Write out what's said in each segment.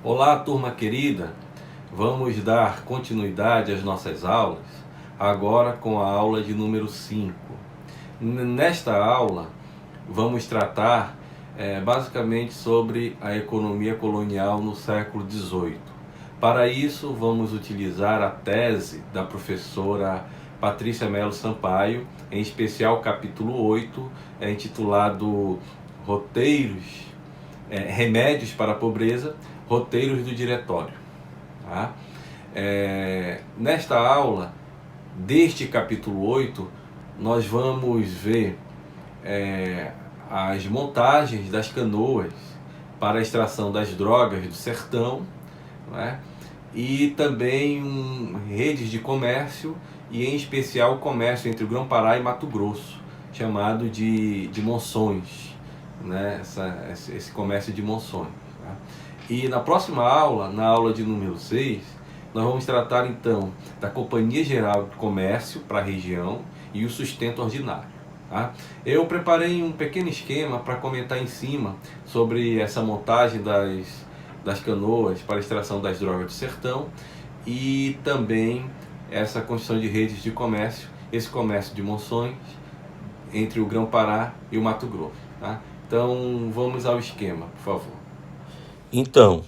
Olá, turma querida! Vamos dar continuidade às nossas aulas, agora com a aula de número 5. Nesta aula, vamos tratar basicamente sobre a economia colonial no século XVIII. Para isso, vamos utilizar a tese da professora Patrícia Melo Sampaio, em especial o capítulo 8, intitulado Remédios para a Pobreza, Roteiros do Diretório. Tá? Nesta aula, deste capítulo 8, nós vamos ver as montagens das canoas para a extração das drogas do sertão, né? E também redes de comércio, e em especial o comércio entre o Grão-Pará e Mato Grosso, chamado de monções, né? Esse comércio de monções. Tá? E na próxima aula, na aula de número 6, nós vamos tratar então da Companhia Geral de Comércio para a região e o sustento ordinário. Tá? Eu preparei um pequeno esquema para comentar em cima sobre essa montagem das canoas para a extração das drogas do sertão e também essa construção de redes de comércio, esse comércio de monções entre o Grão-Pará e o Mato Grosso. Tá? Então vamos ao esquema, por favor. Então,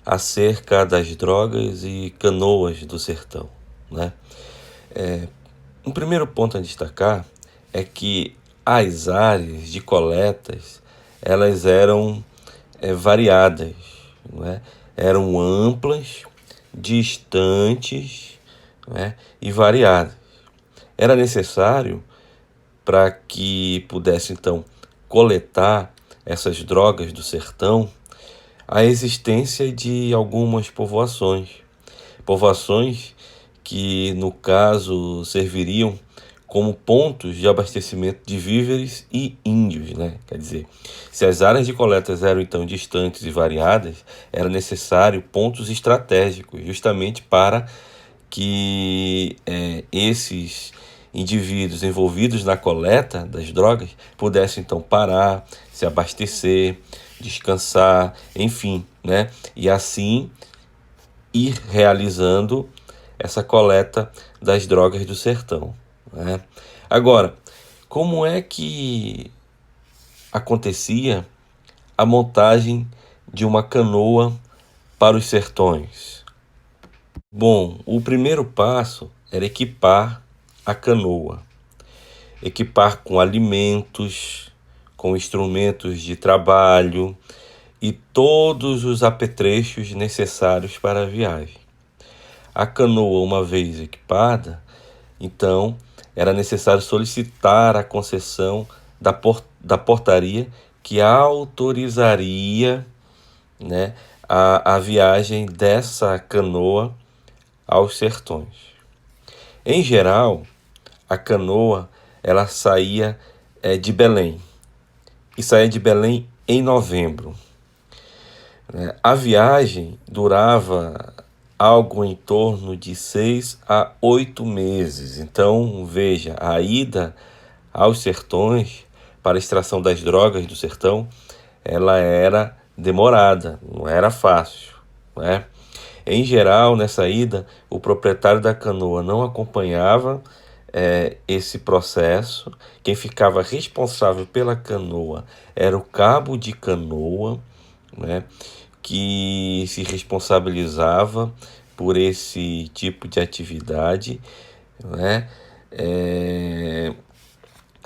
acerca das drogas e canoas do sertão, né? Um primeiro ponto a destacar é que as áreas de coletas, elas eram variadas, né? Eram amplas, distantes, né? E variadas. Era necessário, para que pudesse então coletar essas drogas do sertão, a existência de algumas povoações que no caso serviriam como pontos de abastecimento de víveres e índios, né? Quer dizer, se as áreas de coletas eram então distantes e variadas, era necessário pontos estratégicos, justamente para que esses indivíduos envolvidos na coleta das drogas pudessem então parar, se abastecer, descansar, enfim, né? E assim ir realizando essa coleta das drogas do sertão, né? Agora, como é que acontecia a montagem de uma canoa para os sertões? Bom, o primeiro passo era equipar a canoa, equipar com alimentos, com instrumentos de trabalho e todos os apetrechos necessários para a viagem. A canoa, uma vez equipada, então era necessário solicitar a concessão da portaria que autorizaria, né, a viagem dessa canoa aos sertões. Em geral, a canoa ela saía de Belém, e saía de Belém em novembro. A viagem durava algo em torno de 6 a 8 meses. Então, veja, a ida aos sertões para a extração das drogas do sertão, ela era demorada, não era fácil, né? Em geral, nessa ida, o proprietário da canoa não acompanhava esse processo. Quem ficava responsável pela canoa era o cabo de canoa, né, que se responsabilizava por esse tipo de atividade, né,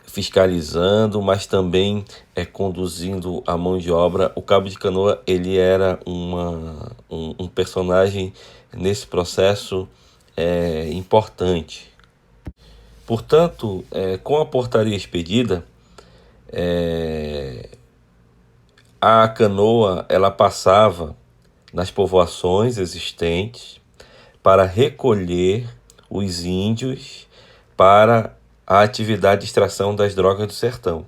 fiscalizando, mas também conduzindo a mão de obra. O cabo de canoa ele era um personagem nesse processo importante. Portanto, com a portaria expedida, a canoa ela passava nas povoações existentes para recolher os índios para a atividade de extração das drogas do sertão.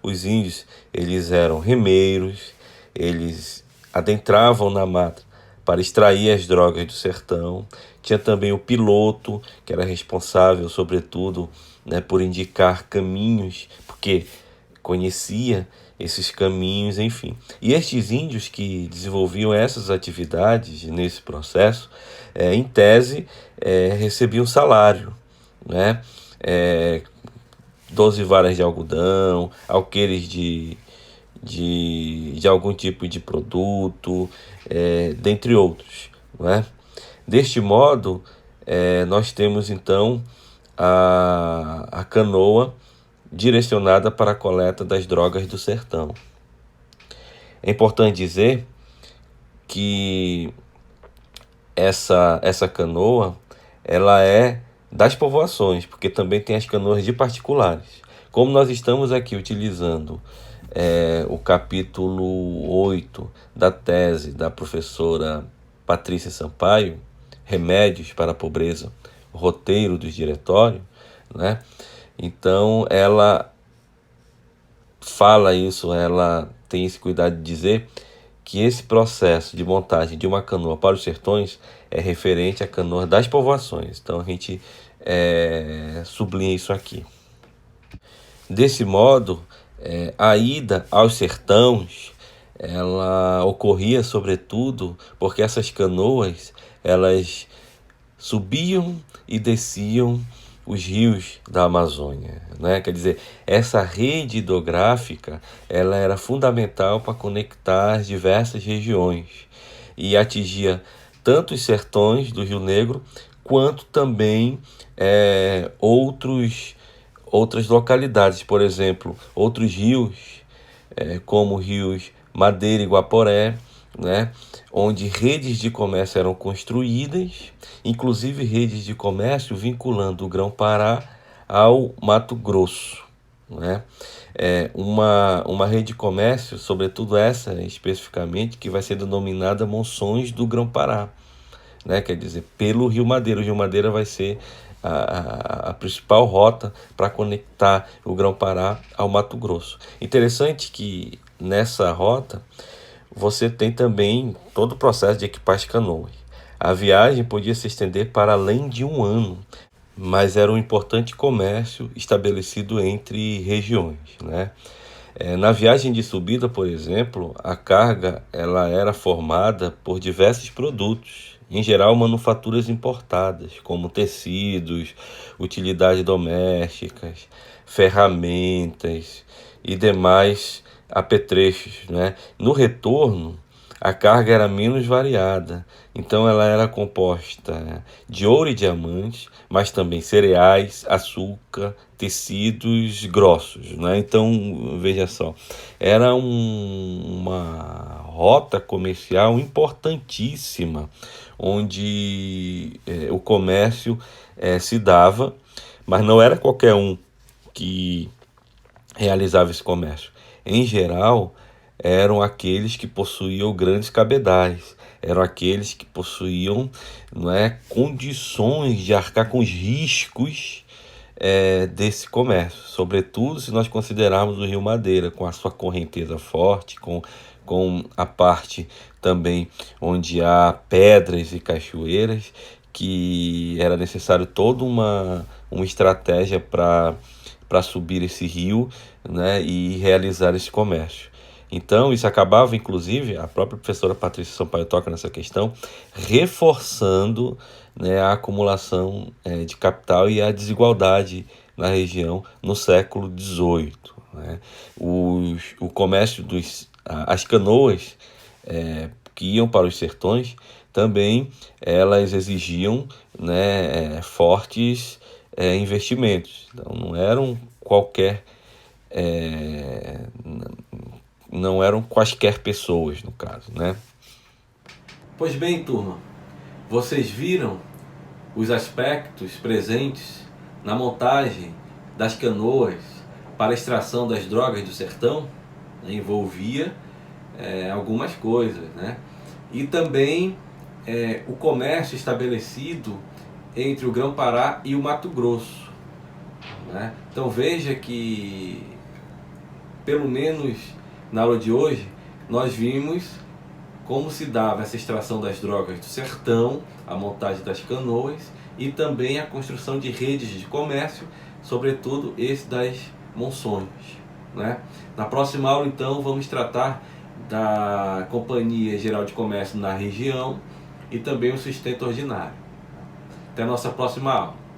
Os índios, eles eram remeiros, eles adentravam na mata para extrair as drogas do sertão. Tinha também o piloto, que era responsável, sobretudo, né, por indicar caminhos, porque conhecia esses caminhos, enfim. E estes índios que desenvolviam essas atividades nesse processo, em tese, recebiam salário, né? 12 varas de algodão, alqueires de algum tipo de produto, dentre outros, né? Deste modo, nós temos então a canoa direcionada para a coleta das drogas do sertão. É importante dizer que essa canoa, ela é das povoações, porque também tem as canoas de particulares. Como nós estamos aqui utilizando o capítulo 8 da tese da professora Patrícia Sampaio, Remédios para a Pobreza, roteiro dos diretórios, né? Então ela fala isso, ela tem esse cuidado de dizer que esse processo de montagem de uma canoa para os sertões é referente à canoa das povoações. Então a gente sublinha isso aqui. Desse modo, a ida aos sertões, ela ocorria sobretudo porque essas canoas, elas subiam e desciam os rios da Amazônia, né? Quer dizer, essa rede hidrográfica, ela era fundamental para conectar as diversas regiões e atingia tanto os sertões do Rio Negro quanto também outras localidades, por exemplo, outros rios, como rios Madeira e Guaporé, né, onde redes de comércio eram construídas, inclusive redes de comércio vinculando o Grão-Pará ao Mato Grosso, né? Uma rede de comércio, sobretudo essa especificamente, que vai ser denominada Monções do Grão-Pará, né? Quer dizer, pelo Rio Madeira. O Rio Madeira vai ser a principal rota para conectar o Grão-Pará ao Mato Grosso. Interessante que nessa rota você tem também todo o processo de equipar as canoas. A viagem podia se estender para além de um ano, mas era um importante comércio estabelecido entre regiões, né? Na viagem de subida, por exemplo, a carga ela era formada por diversos produtos, em geral manufaturas importadas, como tecidos, utilidades domésticas, ferramentas e demais apetrechos, né? No retorno, a carga era menos variada, então ela era composta de ouro e diamantes, mas também cereais, açúcar, tecidos grossos, né? Então, veja só, era uma rota comercial importantíssima, onde o comércio se dava, mas não era qualquer um que realizava esse comércio. Em geral, eram aqueles que possuíam grandes cabedais, eram aqueles que possuíam, não é, condições de arcar com os riscos desse comércio, sobretudo se nós considerarmos o Rio Madeira, com a sua correnteza forte, com a parte também onde há pedras e cachoeiras, que era necessário toda uma estratégia para subir esse rio, né, e realizar esse comércio. Então, isso acabava, inclusive, a própria professora Patrícia Sampaio toca nessa questão, reforçando, né, a acumulação de capital e a desigualdade na região no século XVIII. Né? O comércio as canoas que iam para os sertões também elas exigiam, né, fortes investimentos. Então, não eram quaisquer pessoas, no caso, né? Pois bem, turma, vocês viram os aspectos presentes na montagem das canoas para a extração das drogas do sertão? Envolvia algumas coisas, né? E também o comércio estabelecido entre o Grão-Pará e o Mato Grosso, né? Então veja que, pelo menos na aula de hoje, nós vimos como se dava essa extração das drogas do sertão, a montagem das canoas e também a construção de redes de comércio, sobretudo esse das monções. né? Na próxima aula, então, vamos tratar da Companhia Geral de Comércio na região e também o sustento ordinário. Até a nossa próxima aula.